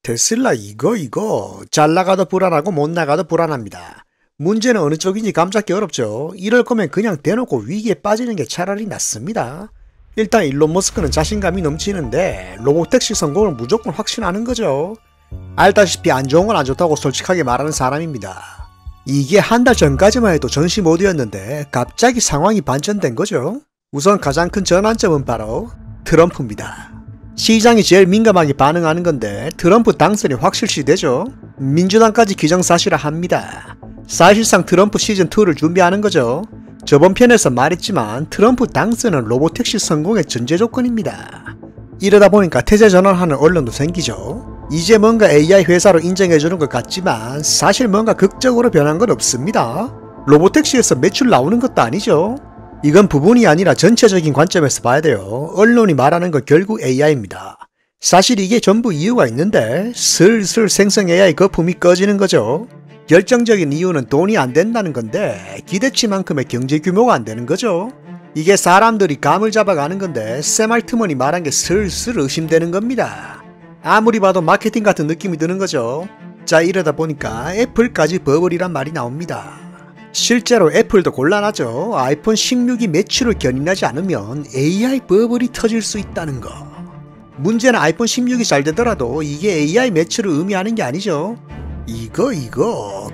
테슬라 이거 잘 나가도 불안하고 못 나가도 불안합니다. 문제는 어느 쪽인지 감잡기 어렵죠. 이럴 거면 그냥 대놓고 위기에 빠지는 게 차라리 낫습니다. 일단 일론 머스크는 자신감이 넘치는데 로보택시 성공을 무조건 확신하는 거죠. 알다시피 안 좋은 건 안 좋다고 솔직하게 말하는 사람입니다. 이게 한 달 전까지만 해도 전시 모드였는데 갑자기 상황이 반전된 거죠. 우선 가장 큰 전환점은 바로 트럼프입니다. 시장이 제일 민감하게 반응하는 건데 트럼프 당선이 확실시되죠. 민주당까지 기정사실화합니다. 사실상 트럼프 시즌2를 준비하는 거죠. 저번 편에서 말했지만 트럼프 당선은 로보택시 성공의 전제조건입니다. 이러다 보니까 태세 전환하는 언론도 생기죠. 이제 뭔가 AI 회사로 인정해주는 것 같지만 사실 뭔가 극적으로 변한 건 없습니다. 로보택시에서 매출 나오는 것도 아니죠. 이건 부분이 아니라 전체적인 관점에서 봐야 돼요. 언론이 말하는 건 결국 AI입니다. 사실 이게 전부 이유가 있는데 슬슬 생성 AI 거품이 꺼지는 거죠. 결정적인 이유는 돈이 안 된다는 건데 기대치만큼의 경제 규모가 안 되는 거죠. 이게 사람들이 감을 잡아가는 건데 샘 알트먼이 말한 게 슬슬 의심되는 겁니다. 아무리 봐도 마케팅 같은 느낌이 드는 거죠. 자, 이러다 보니까 애플까지 버블이란 말이 나옵니다. 실제로 애플도 곤란하죠. 아이폰 16이 매출을 견인하지 않으면 AI 버블이 터질 수 있다는 거. 문제는 아이폰 16이 잘 되더라도 이게 AI 매출을 의미하는 게 아니죠.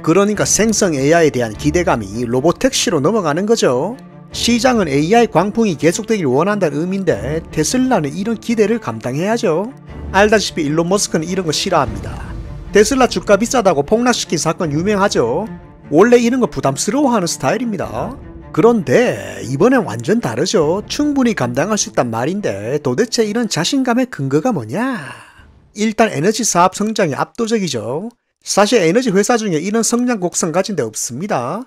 그러니까 생성 AI에 대한 기대감이 로보택시로 넘어가는 거죠. 시장은 AI 광풍이 계속되길 원한다는 의미인데 테슬라는 이런 기대를 감당해야죠. 알다시피 일론 머스크는 이런 거 싫어합니다. 테슬라 주가 비싸다고 폭락시킨 사건 유명하죠. 원래 이런 거 부담스러워하는 스타일입니다. 그런데 이번엔 완전 다르죠. 충분히 감당할 수 있단 말인데 도대체 이런 자신감의 근거가 뭐냐? 일단 에너지 사업 성장이 압도적이죠. 사실 에너지 회사 중에 이런 성장 곡선 가진 데 없습니다.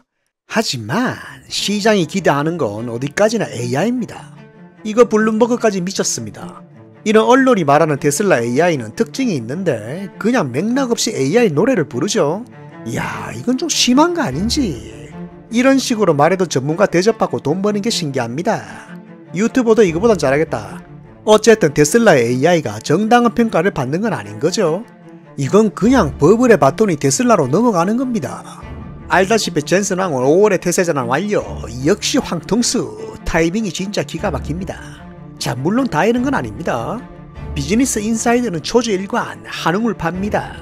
하지만 시장이 기대하는 건 어디까지나 AI입니다. 이거 블룸버그까지 미쳤습니다. 이런 언론이 말하는 테슬라 AI는 특징이 있는데 그냥 맥락 없이 AI 노래를 부르죠. 이야, 이건 좀 심한 거 아닌지. 이런 식으로 말해도 전문가 대접받고 돈 버는 게 신기합니다. 유튜버도 이거보단 잘하겠다. 어쨌든 테슬라의 AI가 정당한 평가를 받는 건 아닌 거죠. 이건 그냥 버블의 바톤이 테슬라로 넘어가는 겁니다. 알다시피 젠슨 황은 5월에 태세전환 완료. 역시 황통수. 타이밍이 진짜 기가 막힙니다. 자, 물론 다 이런 건 아닙니다. 비즈니스 인사이드는 초주일관 한웅을 팝니다.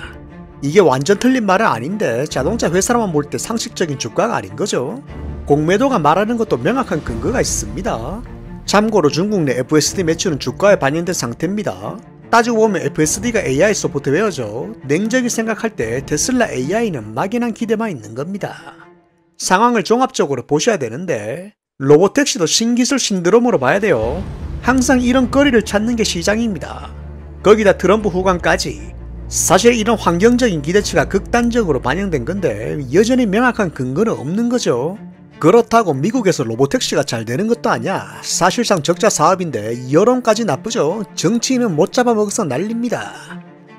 이게 완전 틀린 말은 아닌데 자동차 회사로만 볼 때 상식적인 주가가 아닌 거죠. 공매도가 말하는 것도 명확한 근거가 있습니다. 참고로 중국 내 FSD 매출은 주가에 반영된 상태입니다. 따지고 보면 FSD가 AI 소프트웨어죠. 냉정히 생각할 때 테슬라 AI는 막연한 기대만 있는 겁니다. 상황을 종합적으로 보셔야 되는데 로보택시도 신기술 신드롬으로 봐야 돼요. 항상 이런 거리를 찾는 게 시장입니다. 거기다 트럼프 후광까지. 사실 이런 환경적인 기대치가 극단적으로 반영된 건데 여전히 명확한 근거는 없는 거죠. 그렇다고 미국에서 로보택시가 잘 되는 것도 아니야. 사실상 적자 사업인데 여론까지 나쁘죠. 정치인은 못 잡아먹어서 난립니다.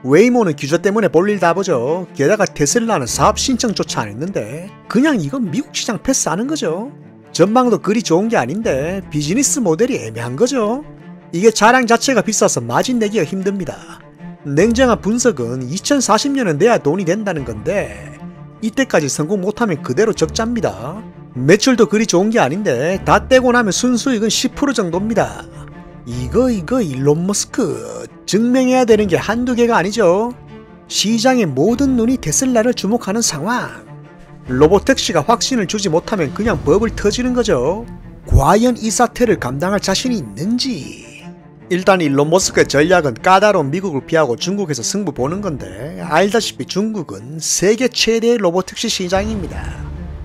웨이모는 규제 때문에 볼일 다 보죠. 게다가 테슬라는 사업 신청조차 안 했는데 그냥 이건 미국 시장 패스하는 거죠. 전망도 그리 좋은 게 아닌데 비즈니스 모델이 애매한 거죠. 이게 차량 자체가 비싸서 마진 내기가 힘듭니다. 냉정한 분석은 2040년은 내야 돈이 된다는 건데 이때까지 성공 못하면 그대로 적자입니다. 매출도 그리 좋은 게 아닌데 다 떼고 나면 순수익은 10% 정도입니다. 이거 일론 머스크 증명해야 되는 게 한두 개가 아니죠. 시장의 모든 눈이 테슬라를 주목하는 상황. 로보택시가 확신을 주지 못하면 그냥 버블 터지는 거죠. 과연 이 사태를 감당할 자신이 있는지. 일단 일론 머스크의 전략은 까다로운 미국을 피하고 중국에서 승부 보는 건데 알다시피 중국은 세계 최대의 로보택시 시장입니다.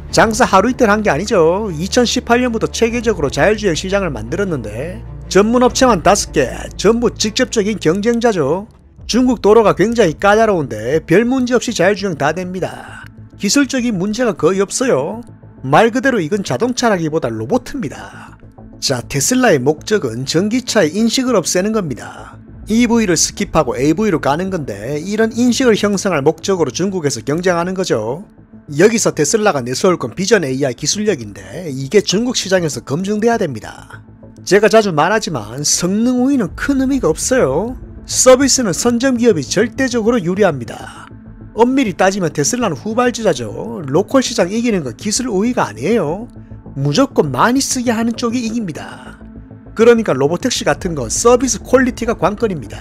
장사 하루 이틀 한 게 아니죠. 2018년부터 체계적으로 자율주행 시장을 만들었는데 전문업체만 5개, 전부 직접적인 경쟁자죠. 중국 도로가 굉장히 까다로운데 별 문제 없이 자율주행 다 됩니다. 기술적인 문제가 거의 없어요. 말 그대로 이건 자동차라기보다 로봇입니다. 자, 테슬라의 목적은 전기차의 인식을 없애는 겁니다. EV를 스킵하고 AV로 가는 건데 이런 인식을 형성할 목적으로 중국에서 경쟁하는 거죠. 여기서 테슬라가 내세울 건 비전 AI 기술력인데 이게 중국 시장에서 검증돼야 됩니다. 제가 자주 말하지만 성능 우위는 큰 의미가 없어요. 서비스는 선점기업이 절대적으로 유리합니다. 엄밀히 따지면 테슬라는 후발주자죠. 로컬 시장 이기는 건 기술 우위가 아니에요. 무조건 많이 쓰게 하는 쪽이 이깁니다. 그러니까 로보택시 같은 건 서비스 퀄리티가 관건입니다.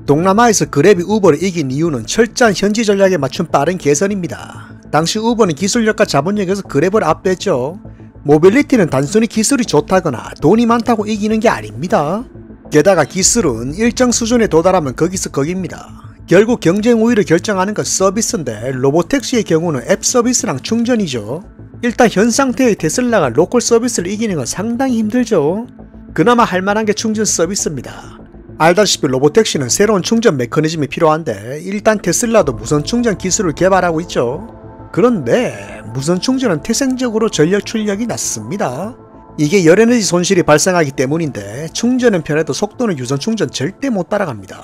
동남아에서 그랩이 우버를 이긴 이유는 철저한 현지 전략에 맞춘 빠른 개선입니다. 당시 우버는 기술력과 자본력에서 그랩을 압도했죠. 모빌리티는 단순히 기술이 좋다거나 돈이 많다고 이기는 게 아닙니다. 게다가 기술은 일정 수준에 도달하면 거기서 거기입니다. 결국 경쟁 우위를 결정하는 건 서비스인데 로보택시의 경우는 앱 서비스랑 충전이죠. 일단 현 상태의 테슬라가 로컬 서비스를 이기는 건 상당히 힘들죠. 그나마 할만한 게 충전 서비스입니다. 알다시피 로보택시는 새로운 충전 메커니즘이 필요한데 일단 테슬라도 무선 충전 기술을 개발하고 있죠. 그런데 무선 충전은 태생적으로 전력 출력이 낮습니다. 이게 열에너지 손실이 발생하기 때문인데 충전은 편해도 속도는 유선 충전 절대 못 따라갑니다.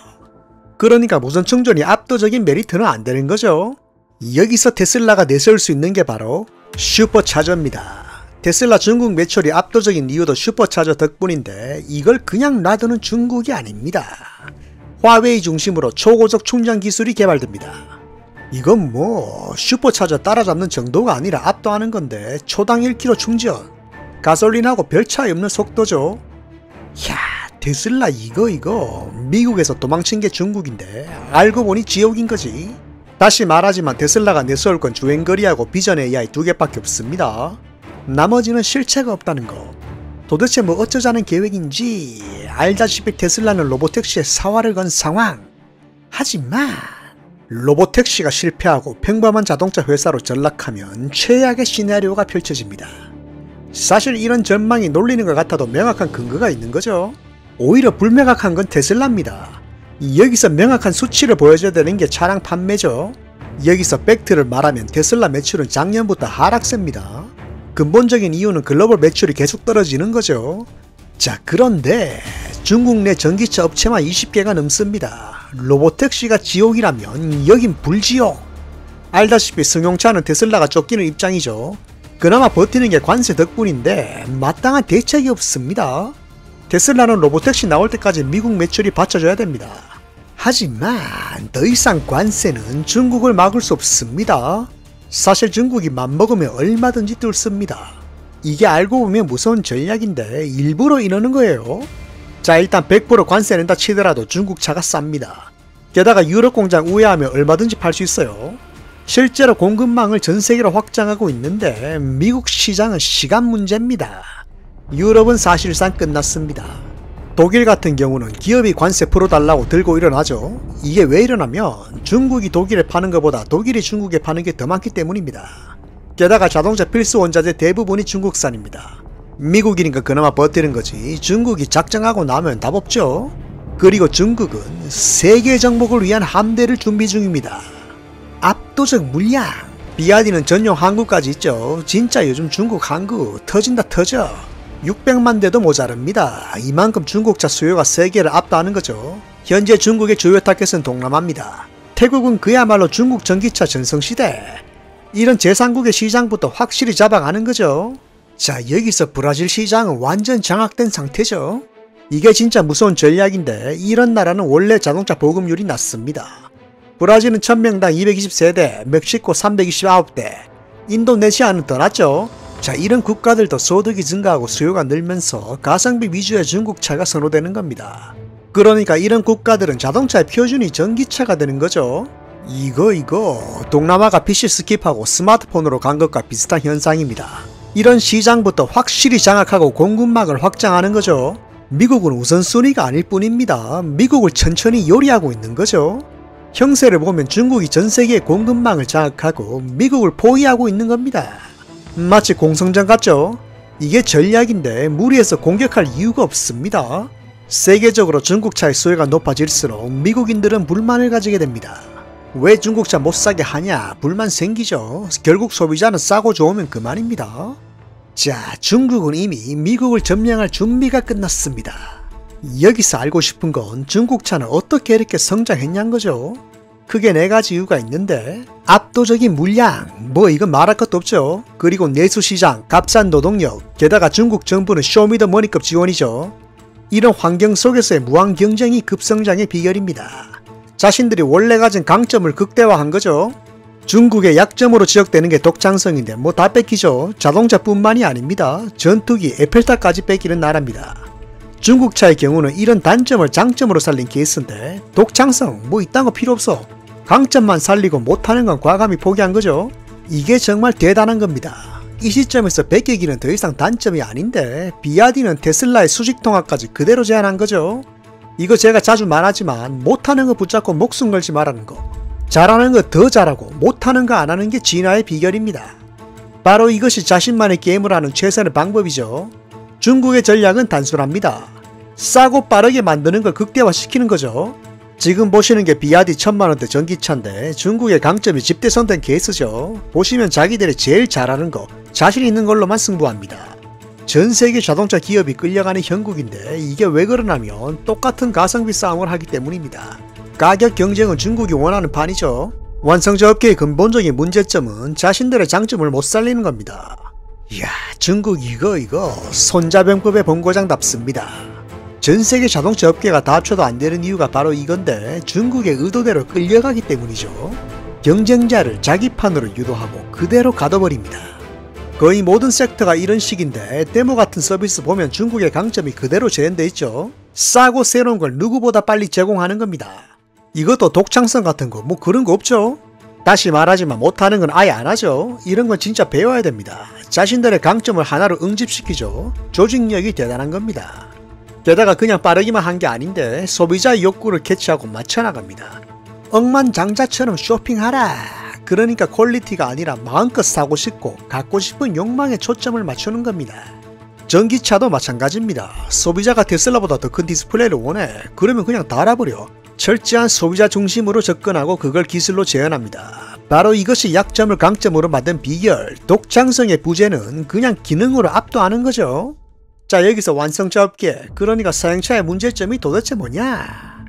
그러니까 무선 충전이 압도적인 메리트는 안 되는 거죠. 여기서 테슬라가 내세울 수 있는 게 바로 슈퍼차저입니다. 테슬라 중국 매출이 압도적인 이유도 슈퍼차저 덕분인데 이걸 그냥 놔두는 중국이 아닙니다. 화웨이 중심으로 초고속 충전 기술이 개발됩니다. 이건 뭐 슈퍼차저 따라잡는 정도가 아니라 압도하는 건데 초당 1km 충전, 가솔린하고 별 차이 없는 속도죠. 이야, 테슬라 이거 미국에서 도망친 게 중국인데 알고 보니 지옥인 거지. 다시 말하지만 테슬라가 내세울 건 주행거리하고 비전 AI 두 개밖에 없습니다. 나머지는 실체가 없다는 거. 도대체 뭐 어쩌자는 계획인지. 알다시피 테슬라는 로보택시에 사활을 건 상황. 하지만 로보택시가 실패하고 평범한 자동차 회사로 전락하면 최악의 시나리오가 펼쳐집니다. 사실 이런 전망이 놀리는 것 같아도 명확한 근거가 있는 거죠. 오히려 불명확한 건 테슬라입니다. 여기서 명확한 수치를 보여줘야 되는 게 차량 판매죠. 여기서 팩트를 말하면 테슬라 매출은 작년부터 하락세입니다. 근본적인 이유는 글로벌 매출이 계속 떨어지는 거죠. 자, 그런데 중국 내 전기차 업체만 20개가 넘습니다. 로보택시가 지옥이라면 여긴 불지옥. 알다시피 승용차는 테슬라가 쫓기는 입장이죠. 그나마 버티는 게 관세 덕분인데 마땅한 대책이 없습니다. 테슬라는 로보택시 나올 때까지 미국 매출이 받쳐줘야 됩니다. 하지만 더 이상 관세는 중국을 막을 수 없습니다. 사실 중국이 맘먹으면 얼마든지 뚫습니다. 이게 알고 보면 무서운 전략인데 일부러 이러는 거예요. 자, 일단 100% 관세 낸다 치더라도 중국 차가 쌉니다. 게다가 유럽 공장 우회하면 얼마든지 팔 수 있어요. 실제로 공급망을 전세계로 확장하고 있는데 미국 시장은 시간 문제입니다. 유럽은 사실상 끝났습니다. 독일 같은 경우는 기업이 관세 풀어달라고 들고 일어나죠. 이게 왜 일어나면 중국이 독일에 파는 것보다 독일이 중국에 파는 게 더 많기 때문입니다. 게다가 자동차 필수 원자재 대부분이 중국산입니다. 미국이니까 그나마 버티는 거지 중국이 작정하고 나면 답 없죠. 그리고 중국은 세계 정복을 위한 함대를 준비 중입니다. 압도적 물량, BRD는 전용 항구까지 있죠. 진짜 요즘 중국 항구 터진다 터져. 600만 대도 모자릅니다. 이만큼 중국차 수요가 세계를 압도하는 거죠. 현재 중국의 주요 타겟은 동남아입니다. 태국은 그야말로 중국 전기차 전성시대. 이런 제3국의 시장부터 확실히 잡아가는 거죠. 자, 여기서 브라질 시장은 완전 장악된 상태죠. 이게 진짜 무서운 전략인데 이런 나라는 원래 자동차 보급률이 낮습니다. 브라질은 1000명당 220세대, 멕시코 329대, 인도네시아는 더 낮죠. 자, 이런 국가들도 소득이 증가하고 수요가 늘면서 가성비 위주의 중국차가 선호되는 겁니다. 그러니까 이런 국가들은 자동차의 표준이 전기차가 되는 거죠. 이거 동남아가 PC 스킵하고 스마트폰으로 간 것과 비슷한 현상입니다. 이런 시장부터 확실히 장악하고 공급망을 확장하는 거죠. 미국은 우선순위가 아닐 뿐입니다. 미국을 천천히 요리하고 있는 거죠. 형세를 보면 중국이 전세계의 공급망을 장악하고 미국을 포위하고 있는 겁니다. 마치 공성전 같죠? 이게 전략인데 무리해서 공격할 이유가 없습니다. 세계적으로 중국차의 수요가 높아질수록 미국인들은 불만을 가지게 됩니다. 왜 중국차 못 사게 하냐? 불만 생기죠. 결국 소비자는 싸고 좋으면 그만입니다. 자, 중국은 이미 미국을 점령할 준비가 끝났습니다. 여기서 알고 싶은 건 중국차는 어떻게 이렇게 성장했냐는 거죠. 크게 4가지 이유가 있는데 압도적인 물량, 뭐 이건 말할 것도 없죠. 그리고 내수시장, 값싼 노동력, 게다가 중국 정부는 쇼미더머니급 지원이죠. 이런 환경 속에서의 무한 경쟁이 급성장의 비결입니다. 자신들이 원래 가진 강점을 극대화한 거죠. 중국의 약점으로 지적되는 게 독창성인데 뭐 다 뺏기죠. 자동차뿐만이 아닙니다. 전투기, 에펠탑까지 뺏기는 나라입니다. 중국차의 경우는 이런 단점을 장점으로 살린 케이스인데 독창성 뭐 이딴 거 필요 없어. 강점만 살리고 못하는 건 과감히 포기한 거죠. 이게 정말 대단한 겁니다. 이 시점에서 뺏기기는 더 이상 단점이 아닌데 비아디는 테슬라의 수직 통합까지 그대로 제안한 거죠. 이거 제가 자주 말하지만 못하는 거 붙잡고 목숨 걸지 말라는 거. 잘하는 거 더 잘하고 못하는 거 안 하는 게 진화의 비결입니다. 바로 이것이 자신만의 게임을 하는 최선의 방법이죠. 중국의 전략은 단순합니다. 싸고 빠르게 만드는 걸 극대화시키는 거죠. 지금 보시는 게 비아디 1000만원대 전기차인데 중국의 강점이 집대성된 케이스죠. 보시면 자기들이 제일 잘하는 거, 자신 있는 걸로만 승부합니다. 전세계 자동차 기업이 끌려가는 형국인데 이게 왜 그러냐면 똑같은 가성비 싸움을 하기 때문입니다. 가격 경쟁은 중국이 원하는 판이죠. 완성차 업계의 근본적인 문제점은 자신들의 장점을 못 살리는 겁니다. 이야, 중국 이거 손자병법의 본고장답습니다. 전세계 자동차 업계가 다 합쳐도 안 되는 이유가 바로 이건데 중국의 의도대로 끌려가기 때문이죠. 경쟁자를 자기 판으로 유도하고 그대로 가둬버립니다. 거의 모든 섹터가 이런 식인데 데모 같은 서비스 보면 중국의 강점이 그대로 재현돼 있죠. 싸고 새로운 걸 누구보다 빨리 제공하는 겁니다. 이것도 독창성 같은 거 뭐 그런 거 없죠. 다시 말하지만 못하는 건 아예 안 하죠. 이런 건 진짜 배워야 됩니다. 자신들의 강점을 하나로 응집시키죠. 조직력이 대단한 겁니다. 게다가 그냥 빠르기만 한 게 아닌데 소비자의 욕구를 캐치하고 맞춰나갑니다. 억만장자처럼 쇼핑하라. 그러니까 퀄리티가 아니라 마음껏 사고 싶고 갖고 싶은 욕망에 초점을 맞추는 겁니다. 전기차도 마찬가지입니다. 소비자가 테슬라보다 더 큰 디스플레이를 원해. 그러면 그냥 달아버려. 철저한 소비자 중심으로 접근하고 그걸 기술로 재현합니다. 바로 이것이 약점을 강점으로 만든 비결. 독창성의 부재는 그냥 기능으로 압도하는 거죠. 자, 여기서 완성차 업계, 그러니까 서양차의 문제점이 도대체 뭐냐?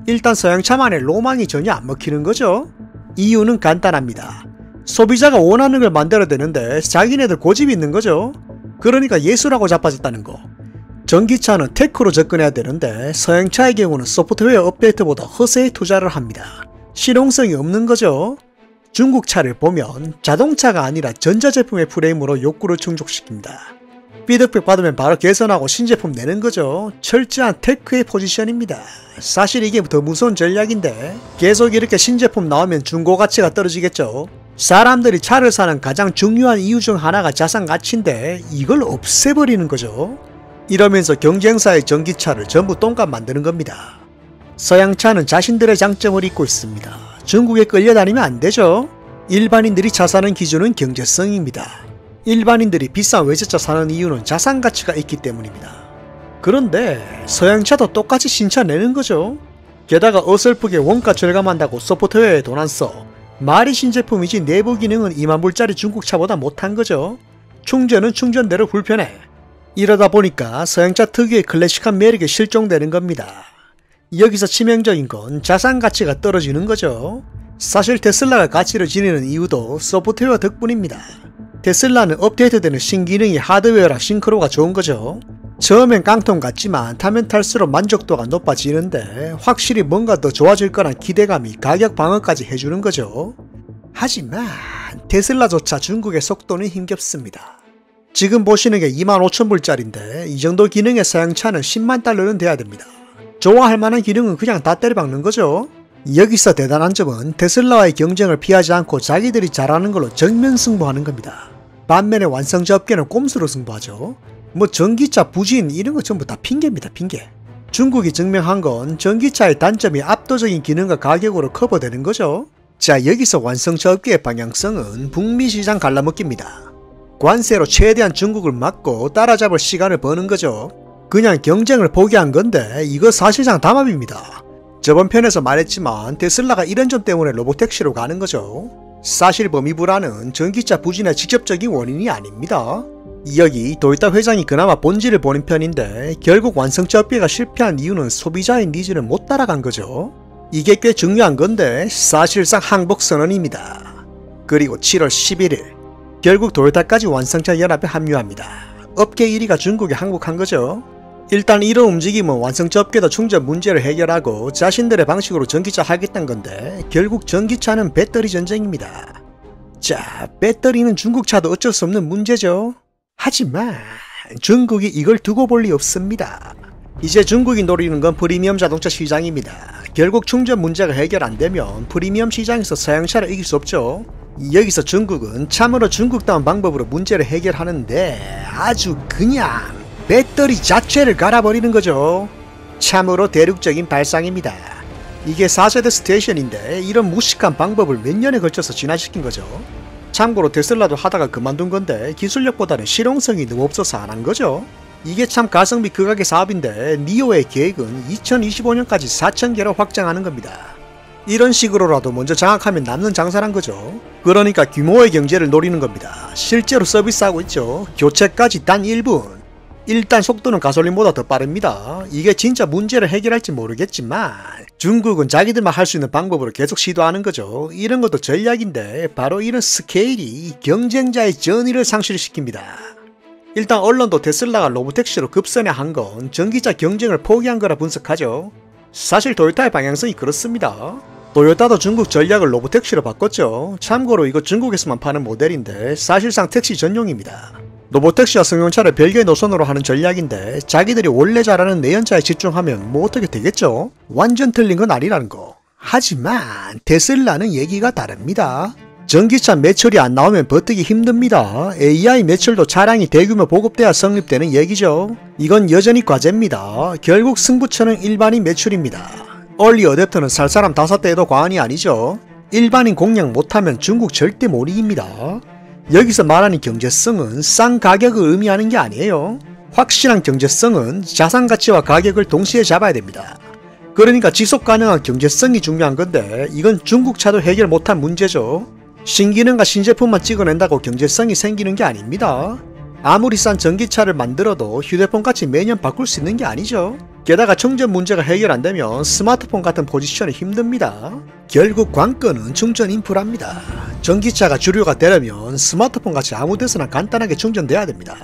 일단 서양차만의 로망이 전혀 안 먹히는 거죠. 이유는 간단합니다. 소비자가 원하는 걸 만들어야 되는데 자기네들 고집이 있는 거죠. 그러니까 예술하고 자빠졌다는 거. 전기차는 테크로 접근해야 되는데 서양차의 경우는 소프트웨어 업데이트보다 허세에 투자를 합니다. 실용성이 없는 거죠. 중국 차를 보면 자동차가 아니라 전자제품의 프레임으로 욕구를 충족시킵니다. 피드백 받으면 바로 개선하고 신제품 내는 거죠. 철저한 테크의 포지션입니다. 사실 이게 더 무서운 전략인데 계속 이렇게 신제품 나오면 중고 가치가 떨어지겠죠. 사람들이 차를 사는 가장 중요한 이유 중 하나가 자산 가치인데 이걸 없애버리는 거죠. 이러면서 경쟁사의 전기차를 전부 똥값 만드는 겁니다. 서양차는 자신들의 장점을 잊고 있습니다. 중국에 끌려다니면 안 되죠. 일반인들이 차 사는 기준은 경제성입니다. 일반인들이 비싼 외제차 사는 이유는 자산 가치가 있기 때문입니다. 그런데 서양차도 똑같이 신차 내는 거죠. 게다가 어설프게 원가 절감한다고 소프트웨어에 돈 안 써. 말이 신제품이지 내부 기능은 2만 불짜리 중국차보다 못한 거죠. 충전은 충전대로 불편해. 이러다 보니까 서양차 특유의 클래식한 매력에 실종되는 겁니다. 여기서 치명적인 건 자산 가치가 떨어지는 거죠. 사실 테슬라가 가치를 지니는 이유도 소프트웨어 덕분입니다. 테슬라는 업데이트되는 신기능이 하드웨어랑 싱크로가 좋은 거죠. 처음엔 깡통 같지만 타면 탈수록 만족도가 높아지는데 확실히 뭔가 더 좋아질 거란 기대감이 가격 방어까지 해주는 거죠. 하지만 테슬라조차 중국의 속도는 힘겹습니다. 지금 보시는 게 25,000불짜리인데 이 정도 기능의 서양차는 10만 달러는 돼야 됩니다. 좋아할 만한 기능은 그냥 다 때려박는 거죠. 여기서 대단한 점은 테슬라와의 경쟁을 피하지 않고 자기들이 잘하는 걸로 정면 승부하는 겁니다. 반면에 완성차 업계는 꼼수로 승부하죠. 뭐 전기차 부진 이런 거 전부 다 핑계입니다. 핑계. 중국이 증명한 건 전기차의 단점이 압도적인 기능과 가격으로 커버되는 거죠. 자, 여기서 완성차 업계의 방향성은 북미 시장 갈라먹기입니다. 관세로 최대한 중국을 막고 따라잡을 시간을 버는 거죠. 그냥 경쟁을 포기한 건데 이거 사실상 담합입니다. 저번 편에서 말했지만 테슬라가 이런 점 때문에 로보택시로 가는 거죠. 사실 범위 불안은 전기차 부진의 직접적인 원인이 아닙니다. 여기 도요타 회장이 그나마 본질을 보는 편인데 결국 완성차 업계가 실패한 이유는 소비자의 니즈를 못 따라간 거죠. 이게 꽤 중요한 건데 사실상 항복 선언입니다. 그리고 7월 11일 결국 도요타까지 완성차 연합에 합류합니다. 업계 1위가 중국에 항복한 거죠. 일단 이런 움직임은 완성치 없게도 충전 문제를 해결하고 자신들의 방식으로 전기차 하겠다는 건데 결국 전기차는 배터리 전쟁입니다. 자, 배터리는 중국차도 어쩔 수 없는 문제죠. 하지만 중국이 이걸 두고 볼 리 없습니다. 이제 중국이 노리는 건 프리미엄 자동차 시장입니다. 결국 충전 문제가 해결 안 되면 프리미엄 시장에서 서양차를 이길 수 없죠. 여기서 중국은 참으로 중국다운 방법으로 문제를 해결하는데 아주 그냥 배터리 자체를 갈아버리는 거죠. 참으로 대륙적인 발상입니다. 이게 4세대 스테이션인데 이런 무식한 방법을 몇 년에 걸쳐서 진화시킨 거죠. 참고로 테슬라도 하다가 그만둔 건데 기술력보다는 실용성이 너무 없어서 안 한 거죠. 이게 참 가성비 극악의 사업인데 니오의 계획은 2025년까지 4,000개로 확장하는 겁니다. 이런 식으로라도 먼저 장악하면 남는 장사란 거죠. 그러니까 규모의 경제를 노리는 겁니다. 실제로 서비스하고 있죠. 교체까지 단 1분. 일단 속도는 가솔린보다 더 빠릅니다. 이게 진짜 문제를 해결할지 모르겠지만 중국은 자기들만 할 수 있는 방법으로 계속 시도하는 거죠. 이런 것도 전략인데 바로 이런 스케일이 경쟁자의 전의를 상실시킵니다. 일단 언론도 테슬라가 로보택시로 급선회한 건 전기차 경쟁을 포기한 거라 분석하죠. 사실 토요타의 방향성이 그렇습니다. 토요타도 중국 전략을 로보택시로 바꿨죠. 참고로 이거 중국에서만 파는 모델인데 사실상 택시 전용입니다. 로보택시와 승용차를 별개의 노선으로 하는 전략인데 자기들이 원래 잘하는 내연차에 집중하면 뭐 어떻게 되겠죠? 완전 틀린 건 아니라는 거. 하지만 테슬라는 얘기가 다릅니다. 전기차 매출이 안 나오면 버티기 힘듭니다. AI 매출도 차량이 대규모 보급돼야 성립되는 얘기죠. 이건 여전히 과제입니다. 결국 승부처는 일반인 매출입니다. 얼리 어댑터는 살 사람 5대에도 과언이 아니죠. 일반인 공략 못하면 중국 절대 못 이깁니다. 여기서 말하는 경제성은 싼 가격을 의미하는 게 아니에요. 확실한 경제성은 자산 가치와 가격을 동시에 잡아야 됩니다. 그러니까 지속 가능한 경제성이 중요한 건데 이건 중국 차도 해결 못한 문제죠. 신기능과 신제품만 찍어낸다고 경제성이 생기는 게 아닙니다. 아무리 싼 전기차를 만들어도 휴대폰같이 매년 바꿀 수 있는 게 아니죠. 게다가 충전 문제가 해결 안 되면 스마트폰 같은 포지션이 힘듭니다. 결국 관건은 충전 인프라입니다. 전기차가 주류가 되려면 스마트폰 같이 아무 데서나 간단하게 충전돼야 됩니다.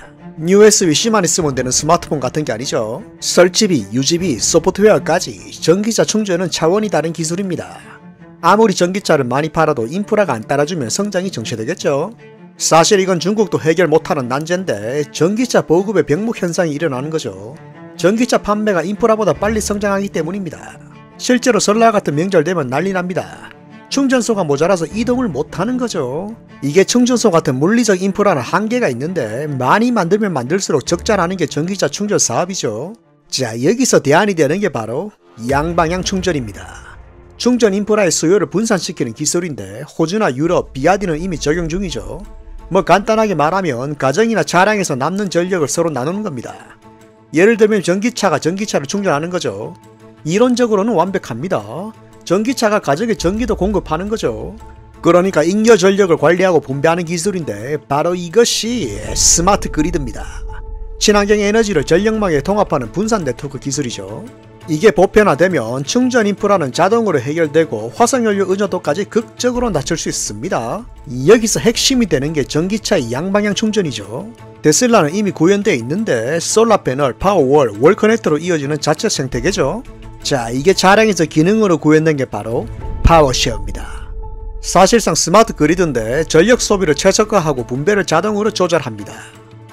USB-C만 있으면 되는 스마트폰 같은 게 아니죠. 설치비, 유지비, 소프트웨어까지 전기차 충전은 차원이 다른 기술입니다. 아무리 전기차를 많이 팔아도 인프라가 안 따라주면 성장이 정체되겠죠. 사실 이건 중국도 해결 못하는 난제인데 전기차 보급의 병목 현상이 일어나는 거죠. 전기차 판매가 인프라보다 빨리 성장하기 때문입니다. 실제로 설날 같은 명절 되면 난리 납니다. 충전소가 모자라서 이동을 못하는 거죠. 이게 충전소 같은 물리적 인프라는 한계가 있는데 많이 만들면 만들수록 적자라는 게 전기차 충전 사업이죠. 자, 여기서 대안이 되는 게 바로 양방향 충전입니다. 충전 인프라의 수요를 분산시키는 기술인데 호주나 유럽, 비아디는 이미 적용 중이죠. 뭐 간단하게 말하면 가정이나 차량에서 남는 전력을 서로 나누는 겁니다. 예를 들면 전기차가 전기차를 충전하는 거죠. 이론적으로는 완벽합니다. 전기차가 가정에 전기도 공급하는 거죠. 그러니까 잉여 전력을 관리하고 분배하는 기술인데 바로 이것이 스마트 그리드입니다. 친환경 에너지를 전력망에 통합하는 분산 네트워크 기술이죠. 이게 보편화되면 충전 인프라는 자동으로 해결되고 화석연료 의존도까지 극적으로 낮출 수 있습니다. 여기서 핵심이 되는 게 전기차의 양방향 충전이죠. 테슬라는 이미 구현되어 있는데 솔라패널, 파워월, 월커넥터로 이어지는 자체 생태계죠. 자, 이게 차량에서 기능으로 구현된 게 바로 파워쉐어입니다. 사실상 스마트 그리드인데 전력 소비를 최적화하고 분배를 자동으로 조절합니다.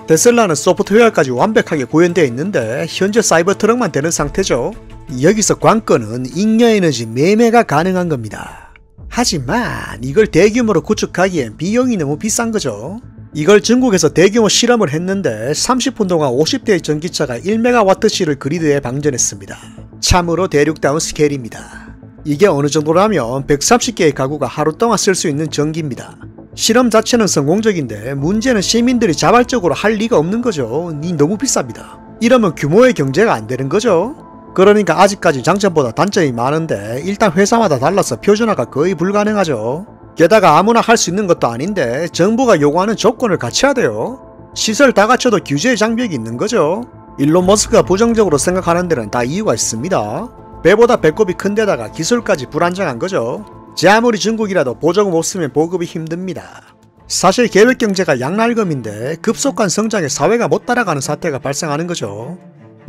테슬라는 소프트웨어까지 완벽하게 구현되어 있는데 현재 사이버 트럭만 되는 상태죠. 여기서 관건은 잉여에너지 매매가 가능한 겁니다. 하지만 이걸 대규모로 구축하기엔 비용이 너무 비싼 거죠. 이걸 중국에서 대규모 실험을 했는데 30분 동안 50대의 전기차가 1메가와트씩을 그리드에 방전했습니다. 참으로 대륙다운 스케일입니다. 이게 어느 정도라면 130개의 가구가 하루 동안 쓸 수 있는 전기입니다. 실험 자체는 성공적인데 문제는 시민들이 자발적으로 할 리가 없는 거죠. 너무 비쌉니다. 이러면 규모의 경제가 안 되는 거죠. 그러니까 아직까지 장점보다 단점이 많은데 일단 회사마다 달라서 표준화가 거의 불가능하죠. 게다가 아무나 할 수 있는 것도 아닌데 정부가 요구하는 조건을 갖춰야 돼요. 시설 다 갖춰도 규제의 장벽이 있는 거죠. 일론 머스크가 부정적으로 생각하는 데는 다 이유가 있습니다. 배보다 배꼽이 큰 데다가 기술까지 불안정한 거죠. 제 아무리 중국이라도 보조금 없으면 보급이 힘듭니다. 사실 계획경제가 양날검인데 급속한 성장에 사회가 못 따라가는 사태가 발생하는 거죠.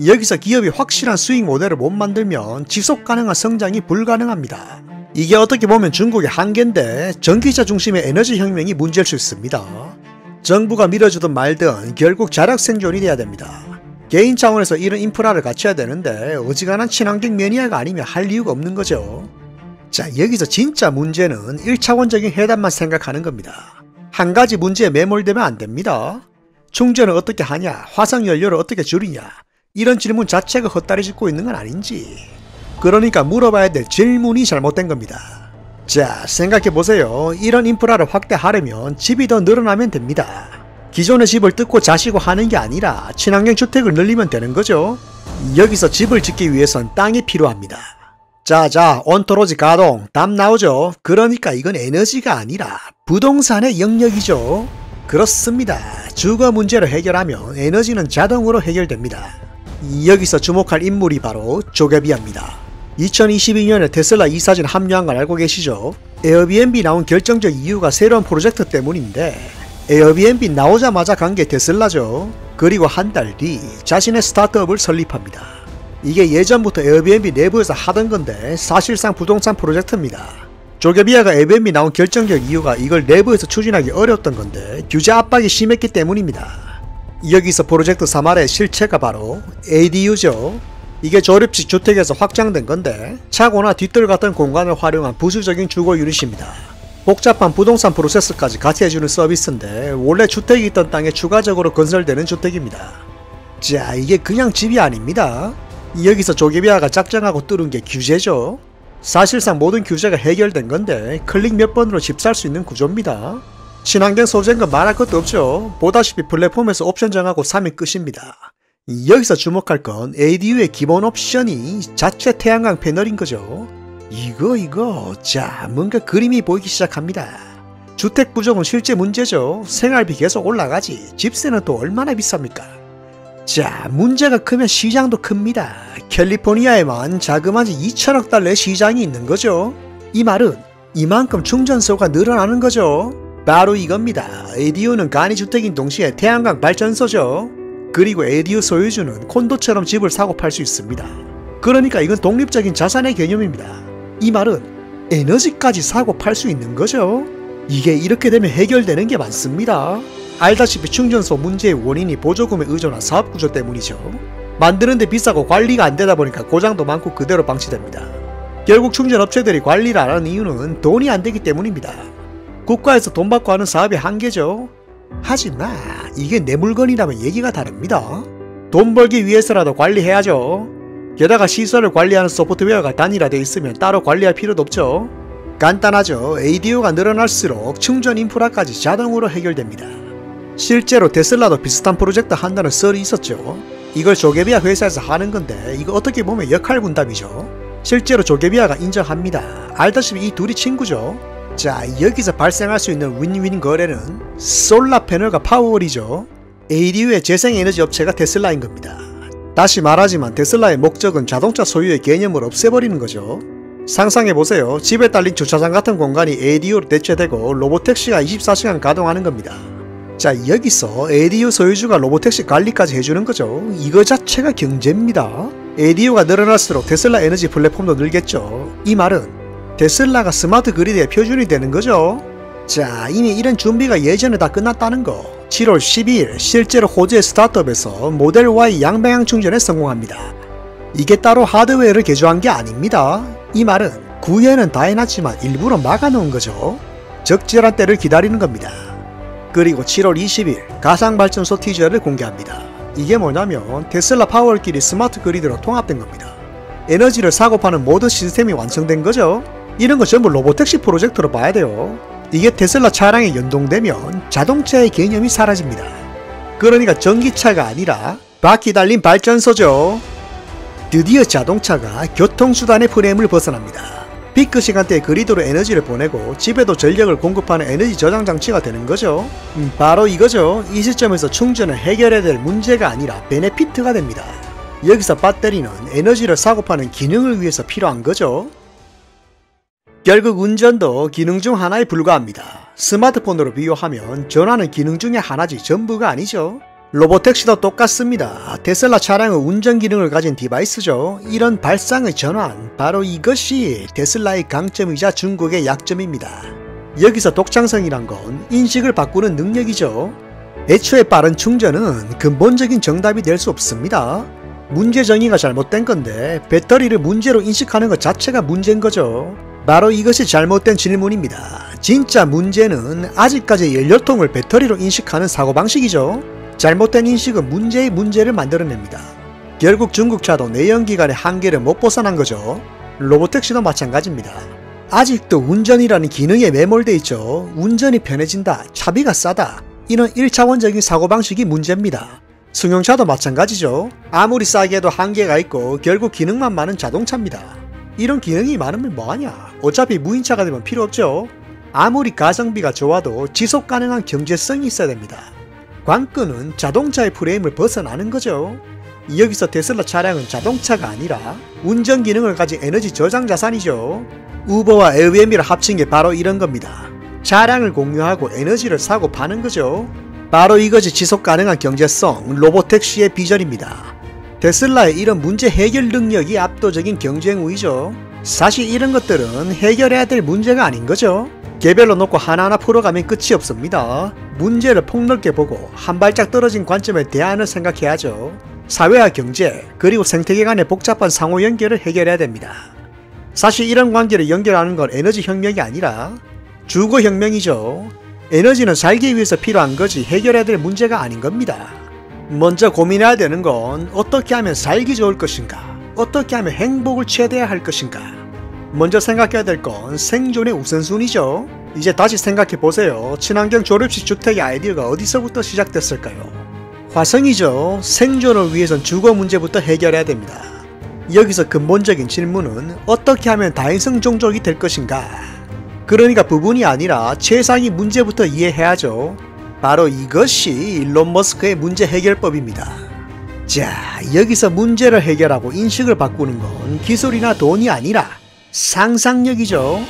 여기서 기업이 확실한 수익 모델을 못 만들면 지속 가능한 성장이 불가능합니다. 이게 어떻게 보면 중국의 한계인데 전기차 중심의 에너지 혁명이 문제일 수 있습니다. 정부가 밀어주든 말든 결국 자력 생존이 돼야 됩니다. 개인 차원에서 이런 인프라를 갖춰야 되는데 어지간한 친환경 매니아가 아니면 할 이유가 없는 거죠. 자, 여기서 진짜 문제는 1차원적인 해답만 생각하는 겁니다. 한 가지 문제에 매몰되면 안 됩니다. 충전을 어떻게 하냐, 화석연료를 어떻게 줄이냐, 이런 질문 자체가 헛다리 짚고 있는 건 아닌지. 그러니까 물어봐야 될 질문이 잘못된 겁니다. 자, 생각해보세요. 이런 인프라를 확대하려면 집이 더 늘어나면 됩니다. 기존의 집을 뜯고 자시고 하는 게 아니라 친환경 주택을 늘리면 되는 거죠. 여기서 집을 짓기 위해선 땅이 필요합니다. 자, 온토로지 가동, 답 나오죠? 그러니까 이건 에너지가 아니라 부동산의 영역이죠. 그렇습니다. 주거 문제를 해결하면 에너지는 자동으로 해결됩니다. 여기서 주목할 인물이 바로 조개비아입니다. 2022년에 테슬라 이사진 합류한 걸 알고 계시죠? 에어비앤비 나온 결정적 이유가 새로운 프로젝트 때문인데 에어비앤비 나오자마자 간 게 테슬라죠. 그리고 한 달 뒤 자신의 스타트업을 설립합니다. 이게 예전부터 에어비앤비 내부에서 하던 건데 사실상 부동산 프로젝트입니다. 조개비아가 에어비앤비 나온 결정적 이유가 이걸 내부에서 추진하기 어려웠던 건데 규제 압박이 심했기 때문입니다. 여기서 프로젝트 3할의 실체가 바로 ADU죠. 이게 조립식 주택에서 확장된 건데 차고나 뒷뜰 같은 공간을 활용한 부수적인 주거 유닛입니다. 복잡한 부동산 프로세스까지 같이 해주는 서비스인데 원래 주택이 있던 땅에 추가적으로 건설되는 주택입니다. 자, 이게 그냥 집이 아닙니다. 여기서 조개비아가 작정하고 뚫은 게 규제죠. 사실상 모든 규제가 해결된 건데 클릭 몇 번으로 집 살 수 있는 구조입니다. 친환경 소재인 건 말할 것도 없죠. 보다시피 플랫폼에서 옵션 정하고 사면 끝입니다. 여기서 주목할 건 ADU의 기본 옵션이 자체 태양광 패널인 거죠. 이거 자, 뭔가 그림이 보이기 시작합니다. 주택 부족은 실제 문제죠. 생활비 계속 올라가지 집세는 또 얼마나 비쌉니까? 자, 문제가 크면 시장도 큽니다. 캘리포니아에만 자그마치 2천억 달러의 시장이 있는 거죠. 이 말은 이만큼 충전소가 늘어나는 거죠. 바로 이겁니다. ADU는 간이주택인 동시에 태양광 발전소죠. 그리고 ADU 소유주는 콘도처럼 집을 사고 팔 수 있습니다. 그러니까 이건 독립적인 자산의 개념입니다. 이 말은 에너지까지 사고 팔 수 있는 거죠. 이게 이렇게 되면 해결되는 게 많습니다. 알다시피 충전소 문제의 원인이 보조금에 의존한 사업구조 때문이죠. 만드는데 비싸고 관리가 안되다 보니까 고장도 많고 그대로 방치됩니다. 결국 충전업체들이 관리를 안 하는 이유는 돈이 안되기 때문입니다. 국가에서 돈 받고 하는 사업의 한계죠. 하지만 이게 내 물건이라면 얘기가 다릅니다. 돈 벌기 위해서라도 관리해야죠. 게다가 시설을 관리하는 소프트웨어가 단일화되어 있으면 따로 관리할 필요도 없죠. 간단하죠. ADU가 늘어날수록 충전 인프라까지 자동으로 해결됩니다. 실제로 테슬라도 비슷한 프로젝트 한다는 썰이 있었죠. 이걸 조개비아 회사에서 하는 건데 이거 어떻게 보면 역할 분담이죠. 실제로 조개비아가 인정합니다. 알다시피 이 둘이 친구죠. 자, 여기서 발생할 수 있는 윈윈 거래는 솔라 패널과 파워월이죠. ADU의 재생에너지 업체가 테슬라인 겁니다. 다시 말하지만 테슬라의 목적은 자동차 소유의 개념을 없애버리는 거죠. 상상해보세요. 집에 딸린 주차장 같은 공간이 ADU로 대체되고 로보택시가 24시간 가동하는 겁니다. 자, 여기서 ADU 소유주가 로보택시 관리까지 해주는 거죠. 이거 자체가 경제입니다. ADU가 늘어날수록 테슬라 에너지 플랫폼도 늘겠죠. 이 말은 테슬라가 스마트 그리드의 표준이 되는 거죠. 자, 이미 이런 준비가 예전에 다 끝났다는 거. 7월 12일 실제로 호주의 스타트업에서 모델 Y 양방향 충전에 성공합니다. 이게 따로 하드웨어를 개조한 게 아닙니다. 이 말은 구현은 다 해놨지만 일부러 막아놓은 거죠. 적절한 때를 기다리는 겁니다. 그리고 7월 20일 가상발전소 티저를 공개합니다. 이게 뭐냐면 테슬라 파워월끼리 스마트 그리드로 통합된 겁니다. 에너지를 사고 파는 모든 시스템이 완성된 거죠. 이런 거 전부 로보택시 프로젝트로 봐야 돼요. 이게 테슬라 차량에 연동되면 자동차의 개념이 사라집니다. 그러니까 전기차가 아니라 바퀴 달린 발전소죠. 드디어 자동차가 교통수단의 프레임을 벗어납니다. 피크 시간대에 그리드로 에너지를 보내고 집에도 전력을 공급하는 에너지 저장 장치가 되는 거죠. 바로 이거죠. 이 시점에서 충전은 해결해야 될 문제가 아니라 베네피트가 됩니다. 여기서 배터리는 에너지를 사고 파는 기능을 위해서 필요한 거죠. 결국 운전도 기능 중 하나에 불과합니다. 스마트폰으로 비유하면 전화는 기능 중에 하나지 전부가 아니죠. 로보택시도 똑같습니다. 테슬라 차량의 운전 기능을 가진 디바이스죠. 이런 발상의 전환, 바로 이것이 테슬라의 강점이자 중국의 약점입니다. 여기서 독창성이란 건 인식을 바꾸는 능력이죠. 애초에 빠른 충전은 근본적인 정답이 될 수 없습니다. 문제 정의가 잘못된 건데 배터리를 문제로 인식하는 것 자체가 문제인 거죠. 바로 이것이 잘못된 질문입니다. 진짜 문제는 아직까지 연료통을 배터리로 인식하는 사고방식이죠. 잘못된 인식은 문제의 문제를 만들어냅니다. 결국 중국차도 내연기관의 한계를 못 벗어난 거죠. 로보택시도 마찬가지입니다. 아직도 운전이라는 기능에 매몰돼 있죠. 운전이 편해진다, 차비가 싸다, 이런 1차원적인 사고방식이 문제입니다. 승용차도 마찬가지죠. 아무리 싸게 해도 한계가 있고 결국 기능만 많은 자동차입니다. 이런 기능이 많으면 뭐하냐, 어차피 무인차가 되면 필요 없죠. 아무리 가성비가 좋아도 지속 가능한 경제성이 있어야 됩니다. 관건은 자동차의 프레임을 벗어나는 거죠. 여기서 테슬라 차량은 자동차가 아니라 운전 기능을 가진 에너지 저장 자산이죠. 우버와 에어비앤비를 합친 게 바로 이런 겁니다. 차량을 공유하고 에너지를 사고 파는 거죠. 바로 이것이 지속 가능한 경제성, 로보택시의 비전입니다. 테슬라의 이런 문제 해결 능력이 압도적인 경쟁 우위죠. 사실 이런 것들은 해결해야 될 문제가 아닌 거죠. 개별로 놓고 하나하나 풀어가면 끝이 없습니다. 문제를 폭넓게 보고 한 발짝 떨어진 관점에 대안을 생각해야죠. 사회와 경제, 그리고 생태계 간의 복잡한 상호 연결을 해결해야 됩니다. 사실 이런 관계를 연결하는 건 에너지 혁명이 아니라 주거 혁명이죠. 에너지는 살기 위해서 필요한 거지 해결해야 될 문제가 아닌 겁니다. 먼저 고민해야 되는 건 어떻게 하면 살기 좋을 것인가, 어떻게 하면 행복을 최대화할 것인가. 먼저 생각해야 될 건 생존의 우선순위죠. 이제 다시 생각해보세요. 친환경 졸업식 주택의 아이디어가 어디서부터 시작됐을까요? 화성이죠. 생존을 위해선 주거 문제부터 해결해야 됩니다. 여기서 근본적인 질문은 어떻게 하면 다행성 종족이 될 것인가. 그러니까 부분이 아니라 최상위 문제부터 이해해야죠. 바로 이것이 일론 머스크의 문제 해결법입니다. 자, 여기서 문제를 해결하고 인식을 바꾸는 건 기술이나 돈이 아니라 상상력이죠.